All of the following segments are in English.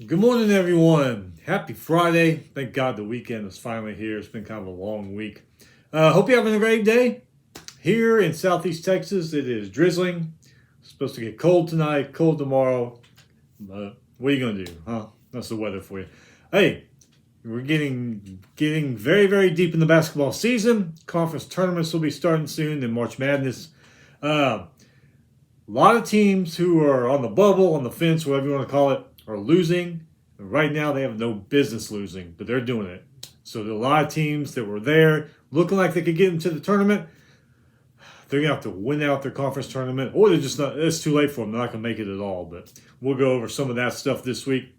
Good morning, everyone. Happy Friday. Thank God the weekend is finally here. It's been kind of a long week. Hope you're having a great day. Here in Southeast Texas, it is drizzling. It's supposed to get cold tonight, cold tomorrow. But what are you going to do, huh? That's the weather for you. Hey, we're getting very, very deep in the basketball season. Conference tournaments will be starting soon, and March Madness. A lot of teams who are on the bubble, on the fence, whatever you want to call it, are losing. Right now, they have no business losing, but they're doing it. So there are a lot of teams that were there looking like they could get into the tournament. They're going to have to win out their conference tournament, or they're just not. It's too late for them. They're not going to make it at all. But we'll go over some of that stuff this week.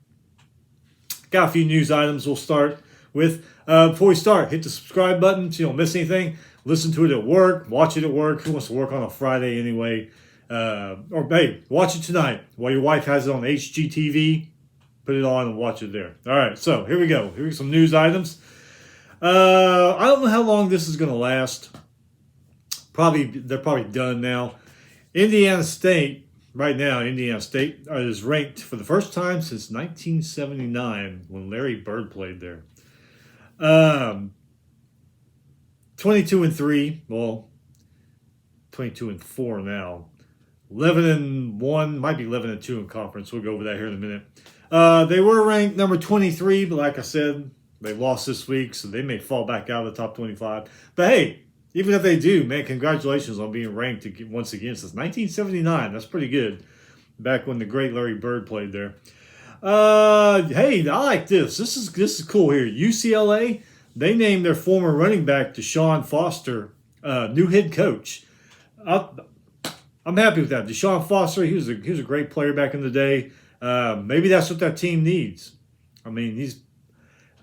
Got a few news items we'll start with. Before we start, hit the subscribe button so you don't miss anything. Listen to it at work. Watch it at work. Who wants to work on a Friday anyway? Or hey, watch it tonight while your wife has it on HGTV. Put it on and watch it there. All right, so here we go. Here are some news items. I don't know how long this is going to last. They're probably done now. Indiana State right now. Indiana State is ranked for the first time since 1979 when Larry Bird played there. 22-3. Well, 22-4 now. 11-1, might be 11-2 in conference. We'll go over that here in a minute. They were ranked number 23, but like I said, they lost this week, so they may fall back out of the top 25. But hey, even if they do, man, congratulations on being ranked once again since 1979. That's pretty good. Back when the great Larry Bird played there. Hey, I like this. This is cool here. UCLA, they named their former running back Deshaun Foster new head coach. I'm happy with that. Deshaun Foster, he was a great player back in the day. Maybe that's what that team needs. I mean, he's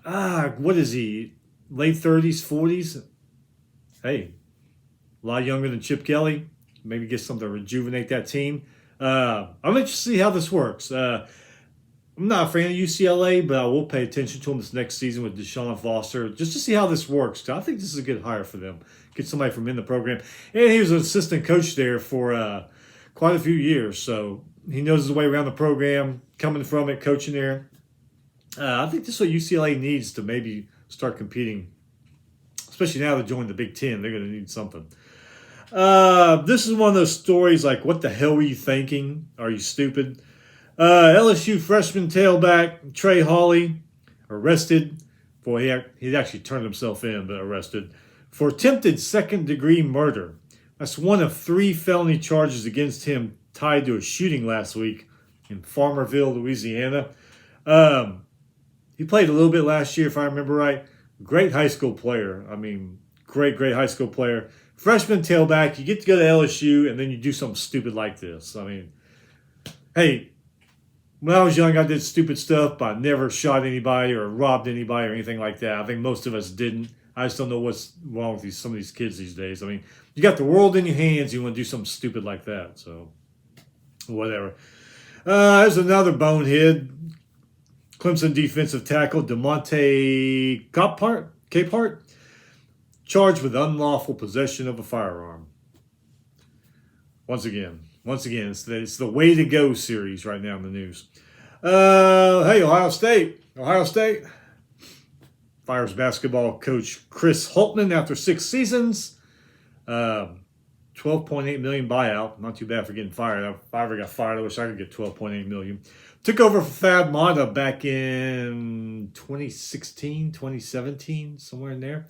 what is he? Late 30s, 40s. Hey, a lot younger than Chip Kelly. Maybe get something to rejuvenate that team. I'm interested to see how this works. I'm not a fan of UCLA, but I will pay attention to them this next season with Deshaun Foster just to see how this works. I think this is a good hire for them. Get somebody from in the program. And he was an assistant coach there for quite a few years, so he knows his way around the program, coming from it, coaching there. I think this is what UCLA needs to maybe start competing, especially now they joined the Big Ten. They're going to need something. This is one of those stories like, what the hell were you thinking? Are you stupid? LSU freshman tailback Trey Hawley arrested for he actually turned himself in, but arrested for attempted second-degree murder. That's one of 3 felony charges against him tied to a shooting last week in Farmerville, Louisiana. He played a little bit last year, if I remember right. Great high school player. I mean, great high school player. Freshman tailback, you get to go to LSU, and then you do something stupid like this. I mean, hey, when I was young, I did stupid stuff, but I never shot anybody or robbed anybody or anything like that. I think most of us didn't. I just don't know what's wrong with some of these kids these days. I mean, you got the world in your hands. You want to do something stupid like that. So, whatever. There's another bonehead. Clemson defensive tackle DeMonte Capehart charged with unlawful possession of a firearm. Once again, it's the Way to Go series right now in the news. Hey, Ohio State fires basketball coach Chris Holtmann after 6 seasons. $12.8 million buyout. Not too bad for getting fired. If I ever got fired, I wish I could get $12.8 million. Took over for Thad Matta back in 2016, 2017, somewhere in there.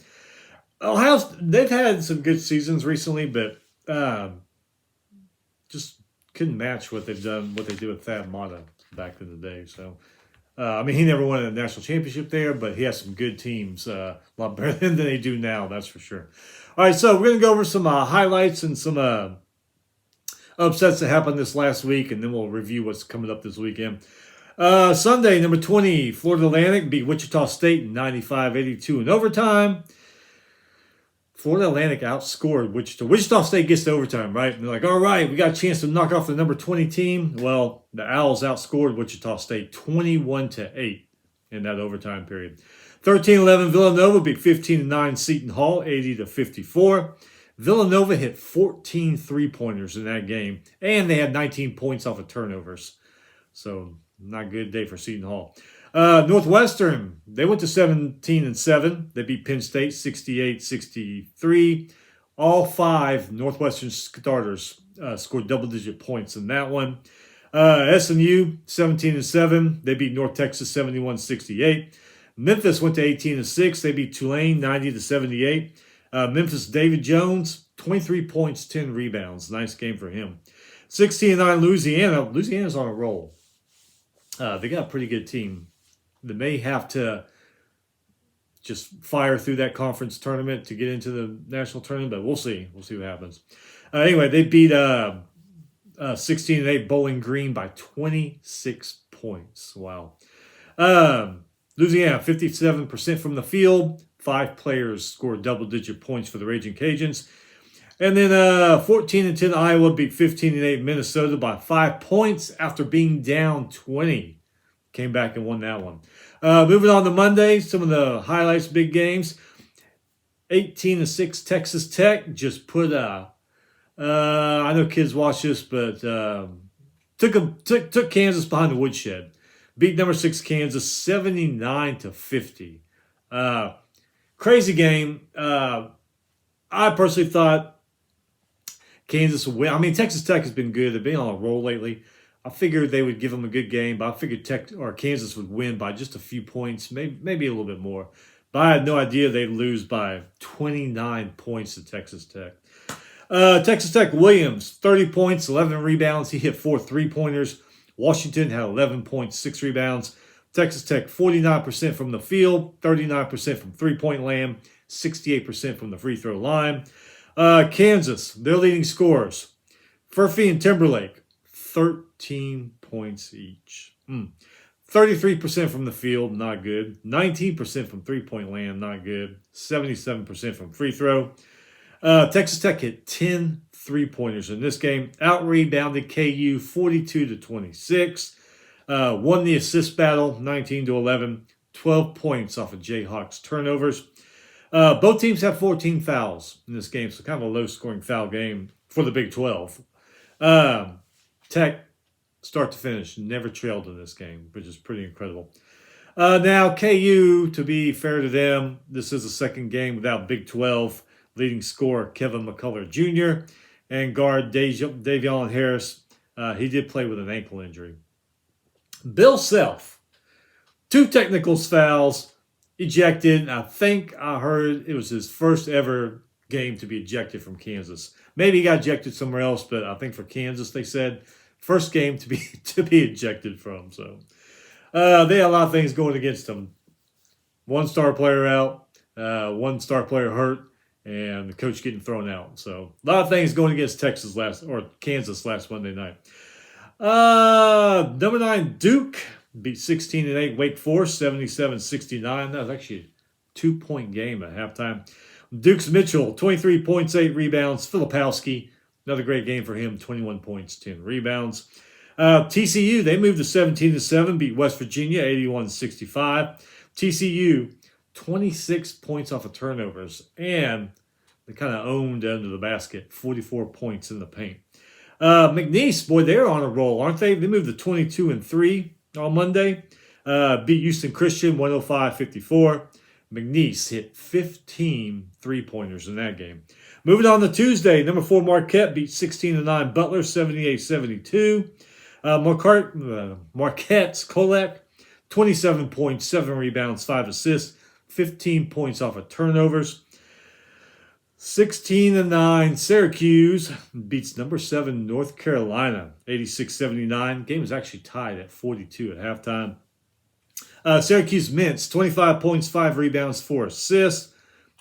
Ohio, they've had some good seasons recently, but just couldn't match what they did with Thad Matta back in the day. So, I mean, he never won a national championship there, but he has some good teams, a lot better than they do now, that's for sure. All right, so we're going to go over some highlights and some upsets that happened this last week, and then we'll review what's coming up this weekend. Sunday, number 20, Florida Atlantic beat Wichita State 95-82 in overtime. Florida Atlantic outscored Wichita. Wichita State gets to overtime, right? And they're like, all right, we got a chance to knock off the number 20 team. Well, the Owls outscored Wichita State 21-8 in that overtime period. 13-11 Villanova beat 15-9 Seton Hall, 80-54. Villanova hit 14 three-pointers in that game, and they had 19 points off of turnovers. So Not a good day for Seton Hall. Northwestern, they went to 17-7. They beat Penn State 68-63. All 5 Northwestern starters scored double-digit points in that one. SMU 17-7. They beat North Texas 71-68. Memphis went to 18-6. They beat Tulane 90-78. Memphis David Jones 23 points, 10 rebounds. Nice game for him. 16-9 Louisiana. Louisiana's on a roll. They got a pretty good team. They may have to just fire through that conference tournament to get into the national tournament, but we'll see. We'll see what happens. Anyway, they beat 16-8 Bowling Green by 26 points. Wow. Louisiana, 57% from the field. 5 players scored double-digit points for the Raging Cajuns. And then 14-10 Iowa beat 15-8 Minnesota by 5 points after being down 20. Came back and won that one. Moving on to Monday, some of the highlights, big games. 18-6 Texas Tech just put I know kids watch this, but took Kansas behind the woodshed. Beat number 6 Kansas 79-50. Crazy game. I personally thought Kansas would win. I mean, Texas Tech has been good. They've been on a roll lately. I figured they would give them a good game, but I figured Kansas would win by just a few points, maybe a little bit more. But I had no idea they'd lose by 29 points to Texas Tech. Texas Tech Williams, 30 points, 11 rebounds. He hit 4 3-pointers. Washington had 11 points, 6 rebounds. Texas Tech, 49% from the field, 39% from three-point land, 68% from the free throw line. Kansas, their leading scorers, Furphy and Timberlake, 13 points each. 33% from the field, not good. 19% from three-point land, not good. 77% from free throw. Texas Tech hit 10 three-pointers in this game. Out-rebounded KU 42-26. Won the assist battle 19-11. 12 points off of Jayhawks turnovers. Both teams have 14 fouls in this game, so kind of a low-scoring foul game for the Big 12. Tech, start to finish, never trailed in this game, which is pretty incredible. Now, KU, to be fair to them, this is the second game without Big 12 leading scorer Kevin McCullough Jr. and guard Davion Harris. He did play with an ankle injury. Bill Self, 2 technical fouls, ejected. I think I heard it was his first ever game to be ejected from Kansas. Maybe he got ejected somewhere else, but I think for Kansas, they said first game to be ejected from. So they had a lot of things going against them. 1 star player out, 1 star player hurt, and the coach getting thrown out. So a lot of things going against Kansas last Monday night. Number 9 Duke beat 16-8 Wake Forest 77-69. That was actually a 2-point game at halftime. Duke's Mitchell, 23 points, 8 rebounds. Filipowski, another great game for him, 21 points, 10 rebounds. TCU, they moved to 17-7, beat West Virginia 81-65. TCU, 26 points off of turnovers, and they kind of owned under the basket, 44 points in the paint. McNeese, boy, they're on a roll, aren't they? They moved to 22-3 on Monday. Beat Houston Christian 105-54. McNeese hit 15 three-pointers in that game. Moving on to Tuesday, number 4 Marquette beat 16-9 Butler 78-72. Marquette's Kolek, 27 points, 7 rebounds, 5 assists, 15 points off of turnovers. 16-9 Syracuse beats number 7 North Carolina 86-79. Game was actually tied at 42 at halftime. Syracuse Mintz, 25 points, 5 rebounds, 4 assists.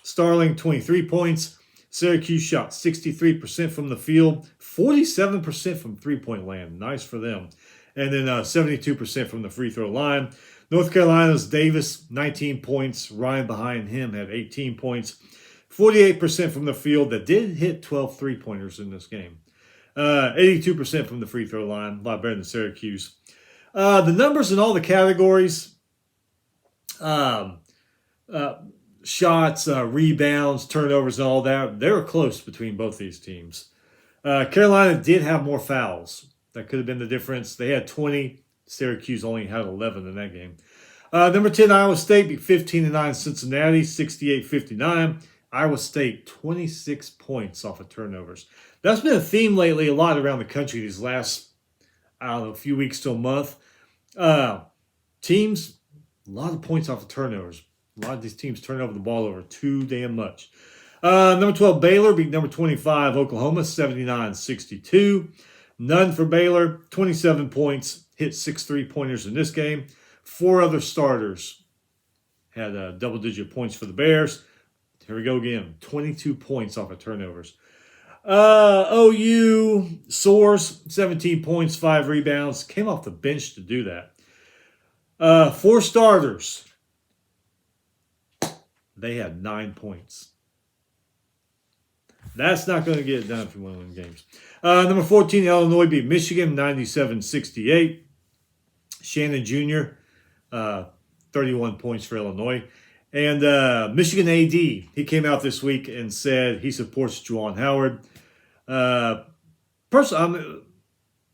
Starling, 23 points. Syracuse shot 63% from the field, 47% from three-point land. Nice for them. And then 72% from the free throw line. North Carolina's Davis, 19 points. Ryan behind him had 18 points. 48% from the field. That did hit 12 three-pointers in this game. 82% from the free throw line. A lot better than Syracuse. The numbers in all the categories, shots, rebounds, turnovers, and all that, they were close between both these teams. Carolina did have more fouls. That could have been the difference. They had 20. Syracuse only had 11 in that game. Number 10, Iowa State beat 15-9 Cincinnati, 68-59. Iowa State, 26 points off of turnovers. That's been a theme lately a lot around the country these last, I don't know, a few weeks to a month. Teams, a lot of points off of turnovers. A lot of these teams turn over the ball over too damn much. Number 12, Baylor beat number 25, Oklahoma, 79-62. None for Baylor, 27 points, hit 6 3-pointers in this game. 4 other starters had double-digit points for the Bears. Here we go again, 22 points off of turnovers. OU soars, 17 points, 5 rebounds. Came off the bench to do that. 4 starters. They had 9 points. That's not going to get it done if you want to win games. Number 14, Illinois beat Michigan, 97-68. Shannon Jr., 31 points for Illinois. And Michigan AD, he came out this week and said he supports Juwan Howard. Personally,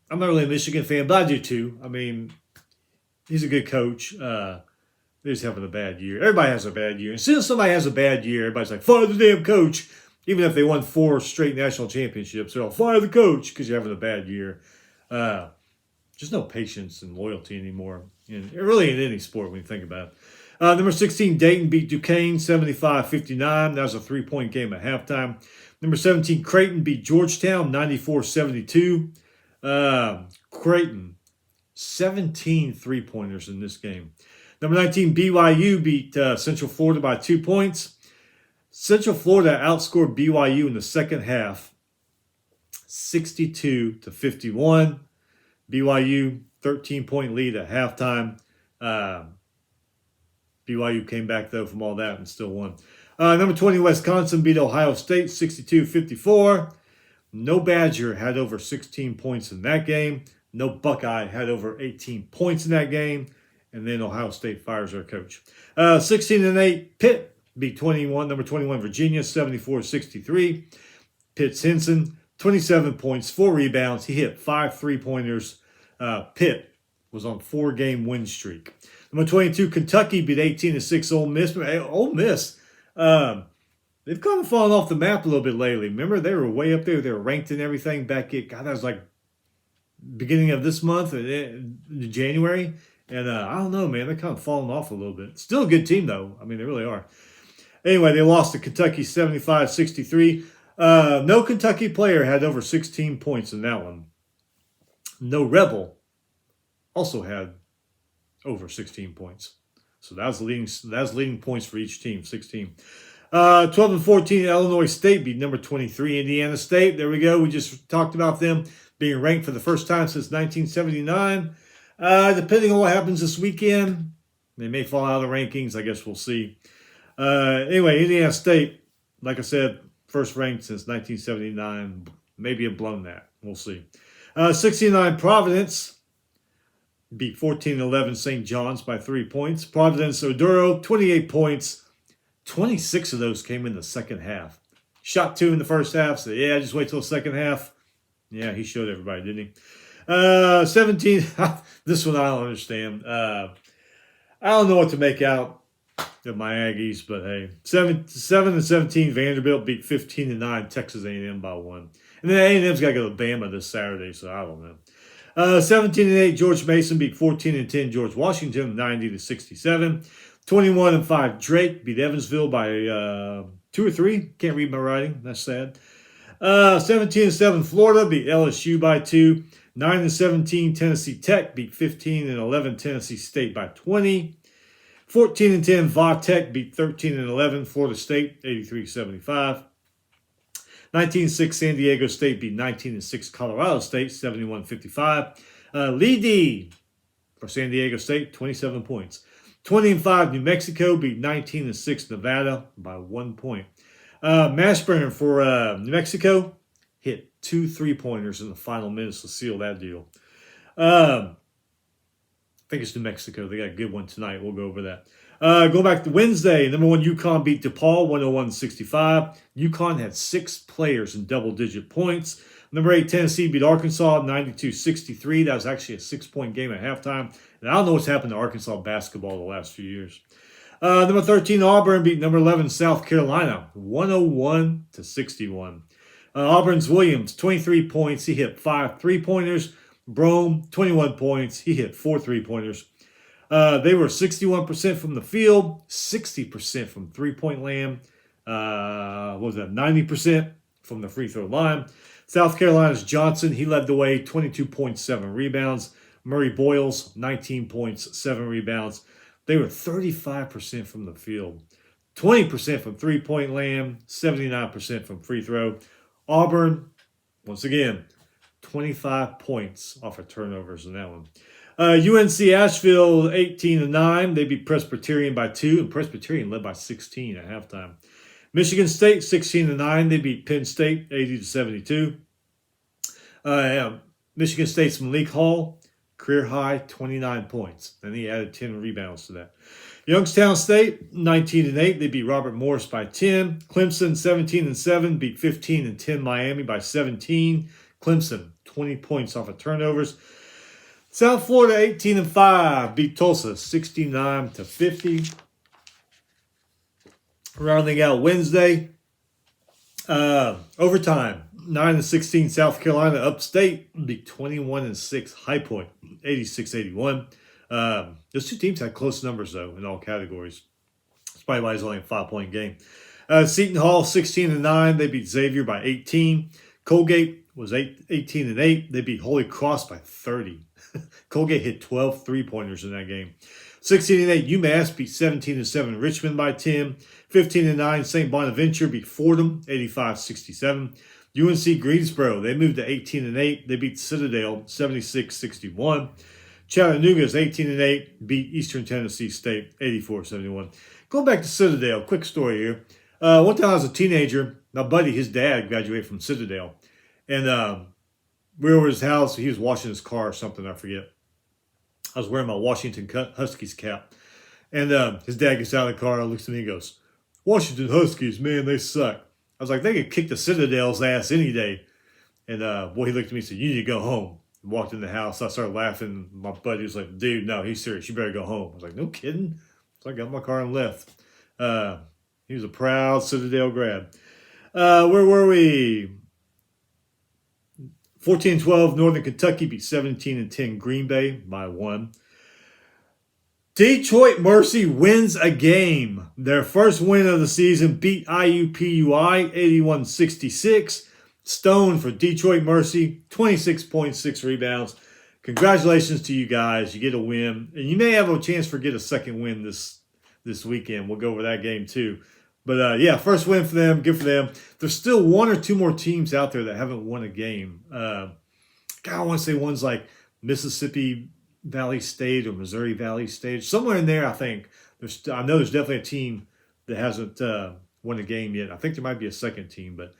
I'm not really a Michigan fan, but I do too. I mean, he's a good coach. They're just having a bad year. Everybody has a bad year. As soon as somebody has a bad year, everybody's like, fire the damn coach. Even if they won 4 straight national championships, they're all, fire the coach because you're having a bad year. Just no patience and loyalty anymore. And really in any sport when you think about it. Number 16, Dayton beat Duquesne, 75-59. That was a 3-point game at halftime. Number 17, Creighton beat Georgetown, 94-72. Creighton, 17 3-pointers in this game. Number 19, BYU beat Central Florida by 2 points. Central Florida outscored BYU in the second half, 62-51. BYU, 13-point lead at halftime. BYU came back, though, from all that and still won. Number 20, Wisconsin beat Ohio State, 62-54. No Badger had over 16 points in that game. No Buckeye had over 18 points in that game. And then Ohio State fires their coach. 16-8, Pitt beat number 21, Virginia, 74-63. Pitt's Henson, 27 points, 4 rebounds. He hit 5 3-pointers. Pitt was on 4-game win streak. Number 22, Kentucky beat 18-6 Ole Miss. Ole Miss, they've kind of fallen off the map a little bit lately. Remember, they were way up there. They were ranked and everything back at, God, that was like beginning of this month, January. And I don't know, man. They're kind of falling off a little bit. Still a good team, though. I mean, they really are. Anyway, they lost to Kentucky 75-63. No Kentucky player had over 16 points in that one. No Rebel also had over 16 points. So that was leading points for each team, 16. 12-14, Illinois State beat number 23, Indiana State. There we go. We just talked about them being ranked for the first time since 1979. Depending on what happens this weekend, they may fall out of the rankings. I guess we'll see. Anyway, Indiana State, like I said, first ranked since 1979. Maybe have blown that. We'll see. 69, Providence beat 14-11 St. John's by 3 points. Providence Oduro, 28 points. 26 of those came in the second half. Shot 2 in the first half. So, yeah, just wait till the second half. Yeah, he showed everybody, didn't he? 17, this one I don't understand. I don't know what to make out of my Aggies, but hey. 7-17, Vanderbilt beat 15-9 Texas A&M by 1. And then A&M's got to go to Bama this Saturday, so I don't know. 17-8, George Mason beat 14-10 George Washington, 90-67. 21-5, Drake beat Evansville by 2 or 3. Can't read my writing. That's sad. 17-7, Florida beat LSU by 2. 9-17, Tennessee Tech beat 15-11 Tennessee State by 20. 14-10, Va Tech beat 13-11 Florida State, 83-75. 19-6, San Diego State beat 19-6 Colorado State, 71-55. Lee D for San Diego State, 27 points. 20-5, New Mexico beat 19-6 Nevada by 1 point. Mashburn for New Mexico hit 2 3-pointers in the final minutes to seal that deal. think it's New Mexico. They got a good one tonight. We'll go over that. Go back to Wednesday. Number 1 UConn beat DePaul 101-65. UConn had 6 players in double-digit points. Number 8 Tennessee beat Arkansas 92-63. That was actually a 6-point game at halftime. And I don't know what's happened to Arkansas basketball the last few years. Number 13 Auburn beat number 11 South Carolina 101-61. Auburn's Williams 23 points. He hit 5 3-pointers. Brome 21 points. He hit 4 3-pointers. They were 61% from the field, 60% from three-point land. What was that? 90% from the free throw line. South Carolina's Johnson, he led the way, 22.7 rebounds. Murray Boyles, 19 points, 7 rebounds. They were 35% from the field, 20% from three-point land, 79% from free throw. Auburn, once again, 25 points off of turnovers in that one. UNC Asheville 18-9. They beat Presbyterian by 2, and Presbyterian led by 16 at halftime. Michigan State 16-9. They beat Penn State 80-72. Michigan State's Malik Hall, career high 29 points. Then he added 10 rebounds to that. Youngstown State 19-8. They beat Robert Morris by 10. Clemson 17-7. Beat 15-10 Miami by 17. Clemson 20 points off of turnovers. South Florida 18-5 beat Tulsa 69-50. Rounding out Wednesday, overtime 9-16 South Carolina upstate beat 21-6 High Point 86-81. Those two teams had close numbers though in all categories. That's probably why it's only a 5-point game. Seton Hall 16-9. They beat Xavier by 18. Colgate was 18-8. They beat Holy Cross by 30. Colgate hit 12 3-pointers in that game. 16-8 UMass beat 17-7 Richmond by 10. 15-9 St. Bonaventure beat Fordham 85-67. UNC Greensboro, they moved to 18-8. They beat Citadel 76-61. Chattanooga's 18-8 beat Eastern Tennessee State 84-71. Going back to Citadel, quick story here. One time I was a teenager, my buddy, his dad graduated from Citadel. And we were over at his house. He was washing his car or something, I forget. I was wearing my Washington Huskies cap. And his dad gets out of the car, looks at me and goes, "Washington Huskies, man, they suck." I was like, they could kick the Citadel's ass any day. And boy, he looked at me and said, "You need to go home." I walked in the house. I started laughing. My buddy was like, "Dude, no, he's serious. You better go home." I was like, "No kidding." So I got in my car and left. He was a proud Citadel grad. Where were we? 14-12 Northern Kentucky beat 17-10 Green Bay by 1. Detroit Mercy wins a game. Their first win of the season, beat IUPUI 81-66. Stone for Detroit Mercy, 26.6 rebounds. Congratulations to you guys. You get a win. And you may have a chance for get a second win this weekend. We'll go over that game too. But yeah, first win for them. Good for them. There's still 1 or 2 more teams out there that haven't won a game. God, I want to say one's like Mississippi Valley State or Missouri Valley State. Somewhere in there, I think. I know there's definitely a team that hasn't won a game yet. I think there might be a second team. But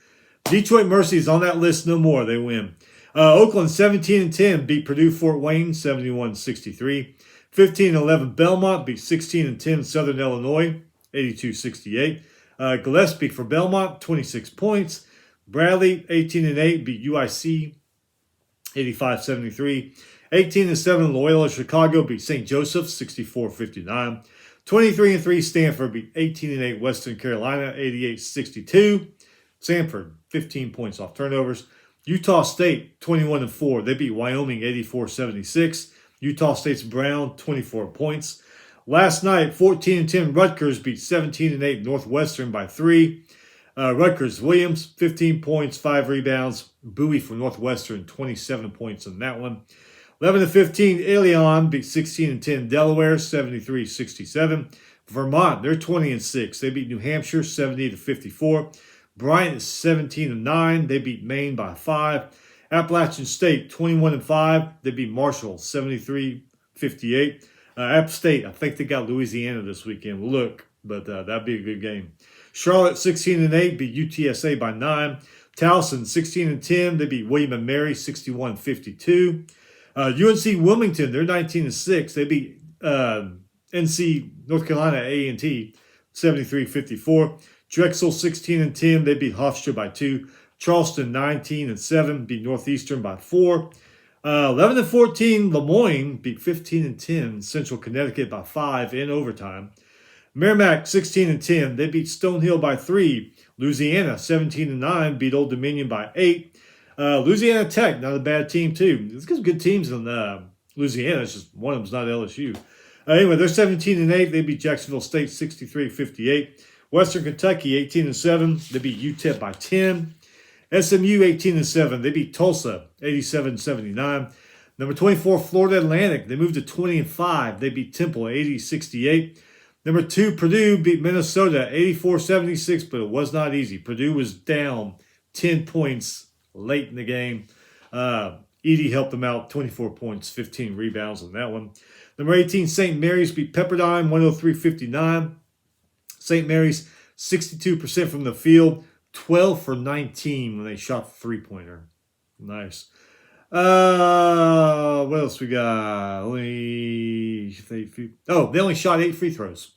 Detroit Mercy is on that list no more. They win. Oakland 17-10 beat Purdue Fort Wayne 71-63. 15-11 Belmont beat 16-10 Southern Illinois 82-68. Gillespie for Belmont, 26 points. Bradley, 18-8, beat UIC, 85-73. 18-7, Loyola Chicago beat St. Joseph, 64-59. 23-3, Stanford beat 18-8, Western Carolina, 88-62. Sanford, 15 points off turnovers. Utah State, 21-4. They beat Wyoming, 84-76. Utah State's Brown, 24 points. Last night, 14-10, Rutgers beat 17-8 Northwestern by 3. Rutgers Williams, 15 points, 5 rebounds. Bowie for Northwestern, 27 points in that one. 11-15, Ilion beat 16-10 Delaware, 73-67. Vermont, they're 20-6. They beat New Hampshire, 70-54. Bryant is 17-9. They beat Maine by 5. Appalachian State, 21-5. They beat Marshall, 73-58. App State, I think they got Louisiana this weekend. We'll look, but that'd be a good game. Charlotte, 16-8, beat UTSA by 9. Towson, 16-10, they beat William & Mary, 61-52. UNC Wilmington, they're 19-6. They beat NC North Carolina A&T 73-54. Drexel 16-10. They beat Hofstra by 2. Charleston 19-7. Beat Northeastern by 4. 11-14. Lemoyne beat 15-10. Central Connecticut by 5 in overtime. Merrimack 16-10. They beat Stonehill by 3. Louisiana 17-9. Beat Old Dominion by 8. Louisiana Tech, not a bad team too. There's some good teams in Louisiana. It's just one of them's not LSU. Anyway, they're 17-8. They beat Jacksonville State 63-58. Western Kentucky 18-7. They beat UTEP by 10. SMU 18-7. They beat Tulsa 87-79. Number 24 Florida Atlantic. They moved to 20-5. They beat Temple 80-68. Number 2 Purdue beat Minnesota 84-76, but it was not easy. Purdue was down 10 points late in the game. Edey helped them out, 24 points, 15 rebounds on that one. Number 18, St. Mary's beat Pepperdine, 103-59. St. Mary's, 62% from the field, 12 for 19 when they shot the three-pointer. Nice. What else we got? They only shot 8 free throws.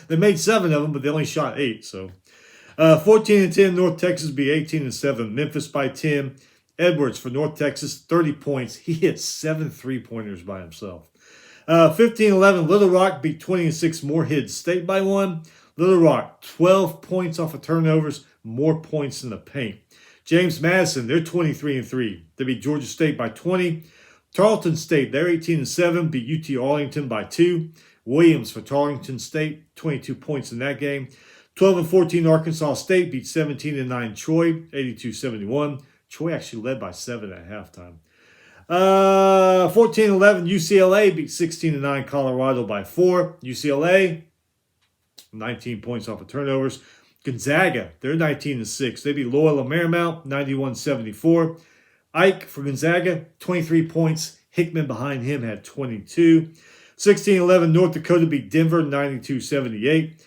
They made 7 of them, but they only shot 8, so... 14-10, North Texas beat 18-7. Memphis by 10. Edwards for North Texas, 30 points. He hit 7 3-pointers by himself. 15-11, Little Rock beat 20-6. Moorhead State by 1. Little Rock, 12 points off of turnovers, more points in the paint. James Madison, they're 23-3. They beat Georgia State by 20. Tarleton State, they're 18-7. Beat UT Arlington by 2. Williams for Tarleton State, 22 points in that game. 12-14, Arkansas State beat 17-9 Troy, 82-71. Troy actually led by 7 at halftime. 14-11, UCLA beat 16-9 Colorado by 4. UCLA, 19 points off of turnovers. Gonzaga, they're 19-6. They beat Loyola Marymount, 91-74. Ike for Gonzaga, 23 points. Hickman behind him had 22. 16-11, North Dakota beat Denver, 92-78.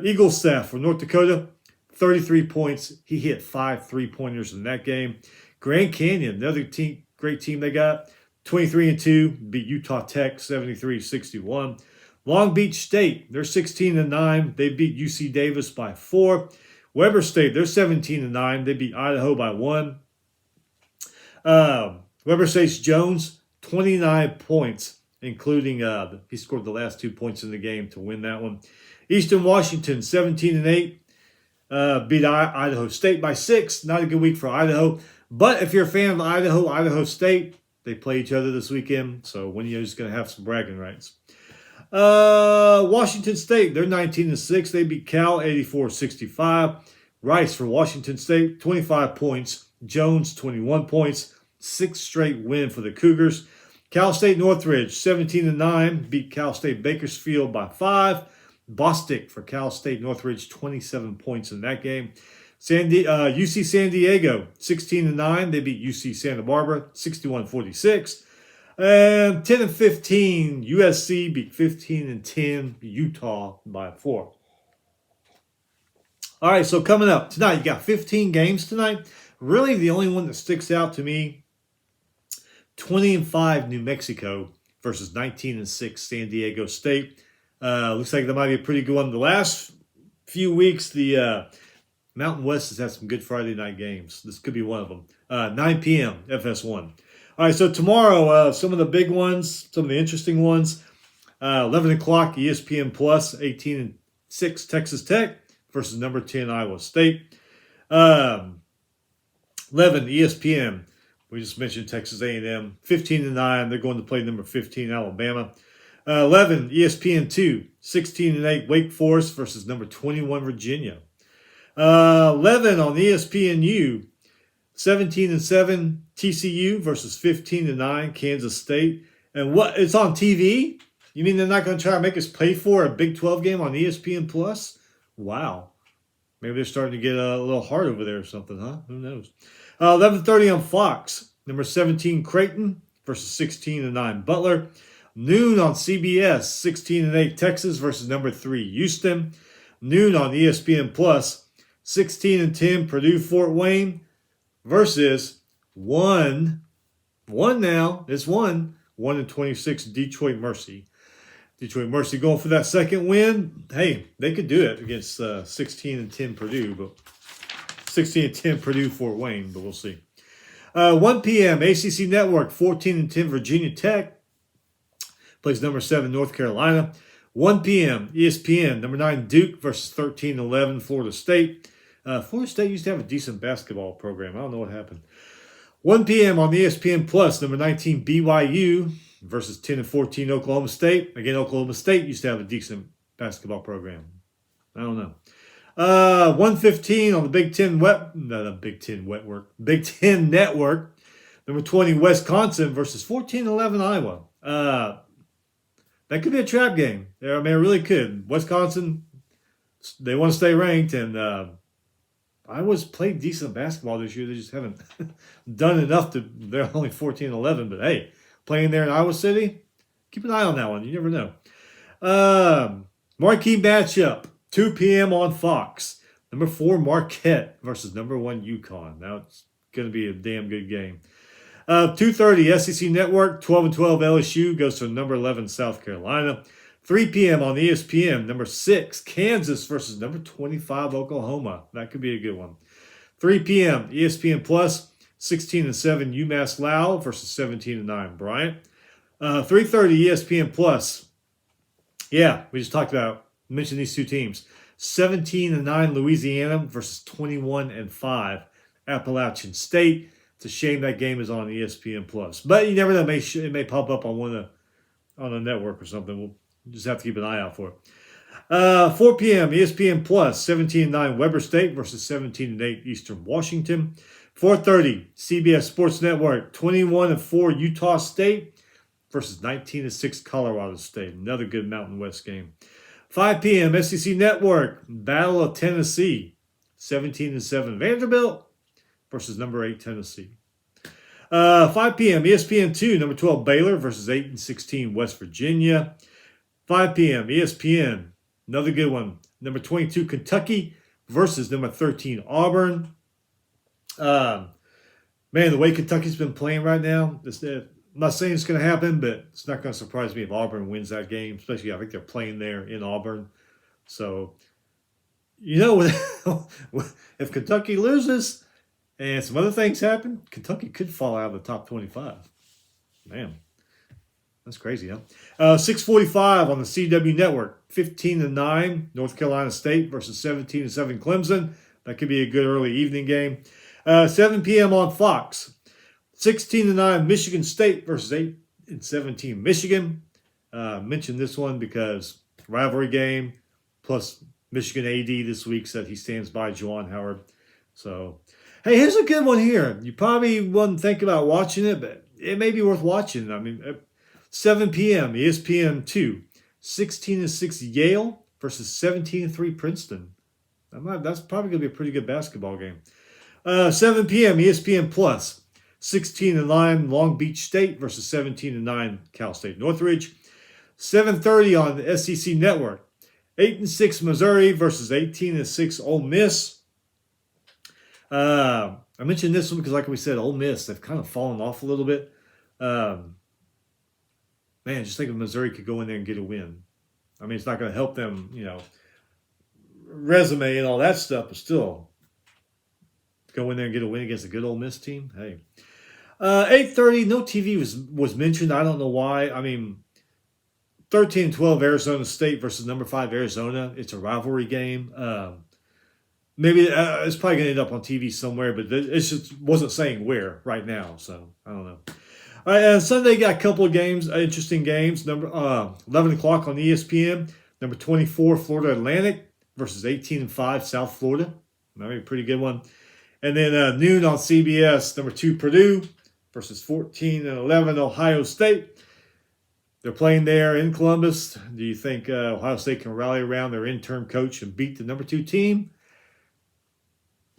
Eagle Staff for North Dakota, 33 points. He hit 5 3-pointers in that game. Grand Canyon, another great team they got, 23-2, beat Utah Tech 73-61. Long Beach State, they're 16-9. They beat UC Davis by 4. Weber State, they're 17-9. They beat Idaho by 1. Weber State's Jones, 29 points, including he scored the last 2 points in the game to win that one. Eastern Washington, 17-8, beat Idaho State by 6. Not a good week for Idaho. But if you're a fan of Idaho State, they play each other this weekend. So Winnie's going to have some bragging rights. Washington State, they're 19-6. They beat Cal 84-65. Rice for Washington State, 25 points. Jones, 21 points. 6th straight win for the Cougars. Cal State Northridge, 17-9. Beat Cal State Bakersfield by 5. Bostic for Cal State Northridge, 27 points in that game. UC San Diego, 16-9. They beat UC Santa Barbara, 61-46. And 10-15, USC beat 15-10, Utah by 4. All right, so coming up tonight, you got 15 games tonight. Really, the only one that sticks out to me, 20-5 New Mexico versus 19-6 San Diego State. Looks like that might be a pretty good one. The last few weeks, the Mountain West has had some good Friday night games. This could be one of them. 9 p.m. FS1. All right, so tomorrow, some of the big ones, some of the interesting ones. 11 o'clock, ESPN Plus, 18-6 Texas Tech versus number 10 Iowa State. 11 ESPN. We just mentioned Texas A&M, 15-9. They're going to play number 15 Alabama. 11 ESPN 2, 16-8 Wake Forest versus number 21 Virginia. 11 on ESPNU, 17-7 TCU versus 15-9 Kansas State. And what? It's on TV? You mean they're not going to try to make us pay for a Big 12 game on ESPN Plus? Wow. Maybe they're starting to get a little hard over there or something, huh? Who knows? 11:30 on Fox. Number 17 Creighton versus 16-9 Butler. Noon on CBS. 16-8 Texas versus number 3 Houston. Noon on ESPN Plus. 16-10 Purdue Fort Wayne versus 1 One now. It's one. 1-26 Detroit Mercy. Detroit Mercy going for that second win. Hey, they could do it against 16-10 Purdue, but 16-10 Purdue Fort Wayne, but we'll see. 1 p.m. ACC Network 14-10 Virginia Tech plays number 7 North Carolina. 1 p.m. ESPN number 9 Duke versus 13-11 Florida State. Florida State used to have a decent basketball program. I don't know what happened. 1 p.m. on ESPN Plus, number 19 BYU versus 10-14 Oklahoma State. Again, Oklahoma State used to have a decent basketball program. I don't know. 1:15 on the Big Ten Big Ten Network. Number 20 Wisconsin versus 14-11 Iowa. That could be a trap game. I mean, it really could. Wisconsin, they want to stay ranked, and Iowa's played decent basketball this year. They just haven't done enough to. They're only 14-11, but hey, playing there in Iowa City, keep an eye on that one. You never know. Marquee matchup, 2 p.m. on Fox. Number 4 Marquette versus number 1 UConn. Now it's going to be a damn good game. 2:30 SEC Network, 12-12 LSU goes to number 11 South Carolina. 3 p.m. on ESPN, number 6 Kansas versus number 25 Oklahoma. That could be a good one. 3 p.m. ESPN Plus, 16-7 UMass Lowell versus 17-9 Bryant. 3:30 ESPN Plus. Yeah, we just mentioned these two teams. 17-9 Louisiana versus 21-5 Appalachian State. It's a shame that game is on ESPN Plus, but you never know. It may pop up on on a network or something. We'll just have to keep an eye out for it. 4 p.m. ESPN Plus, 17-9 Weber State versus 17-8 Eastern Washington. 4:30 CBS Sports Network, 21-4 Utah State versus 19-6 Colorado State. Another good Mountain West game. 5 p.m. SEC Network, Battle of Tennessee, 17-7 Vanderbilt versus number 8 Tennessee. 5 p.m. ESPN2, number 12 Baylor versus 8-16 West Virginia. 5 p.m. ESPN, another good one. Number 22 Kentucky versus number 13 Auburn. Man, the way Kentucky's been playing right now, I'm not saying it's going to happen, but it's not going to surprise me if Auburn wins that game. Especially, I think they're playing there in Auburn. So, if Kentucky loses and some other things happen, Kentucky could fall out of the top 25. Man, that's crazy, huh? 6:45 on the CW Network, 15-9 North Carolina State versus 17-7 Clemson. That could be a good early evening game. 7 p.m. on Fox, 16-9 Michigan State versus 8-17 Michigan. Mentioned this one because rivalry game, plus Michigan AD this week said he stands by Juwan Howard. So, hey, here's a good one here. You probably wouldn't think about watching it, but it may be worth watching. I mean, 7 p.m. ESPN 2, 16-6 Yale versus 17-3 Princeton. That's probably going to be a pretty good basketball game. 7 p.m. ESPN Plus, 16-9 Long Beach State versus 17-9 Cal State Northridge. 7:30 on the SEC Network, 8-6 Missouri versus 18-6 Ole Miss. I mentioned this one because, like we said, Ole Miss, they've kind of fallen off a little bit. Man, just think if Missouri could go in there and get a win. I mean, it's not going to help them, resume and all that stuff, but still, go in there and get a win against a good Ole Miss team. Hey, 8:30. No TV was mentioned. I don't know why. I mean, 13-12 Arizona State versus number 5 Arizona. It's a rivalry game. Maybe it's probably going to end up on TV somewhere, but it just wasn't saying where right now. So I don't know. All right, Sunday got a couple of games, interesting games. Number 11 o'clock on ESPN. Number 24 Florida Atlantic versus 18-5 South Florida. Maybe a pretty good one. And then noon on CBS, number 2 Purdue versus 14-11 Ohio State. They're playing there in Columbus. Do you think Ohio State can rally around their interim coach and beat the number 2 team?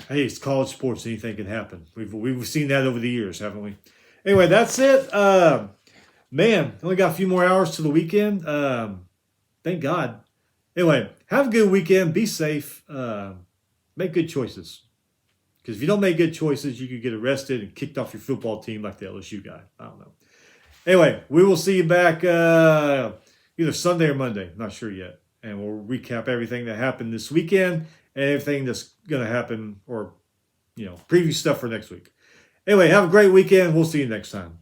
Hey, it's college sports. Anything can happen. We've seen that over the years, haven't we? Anyway, that's it. Man, only got a few more hours to the weekend. Thank God. Anyway, have a good weekend. Be safe. Make good choices. Because if you don't make good choices, you could get arrested and kicked off your football team like the LSU guy. I don't know. Anyway, we will see you back either Sunday or Monday. Not sure yet. And we'll recap everything that happened this weekend and everything that's going to happen or, preview stuff for next week. Anyway, have a great weekend. We'll see you next time.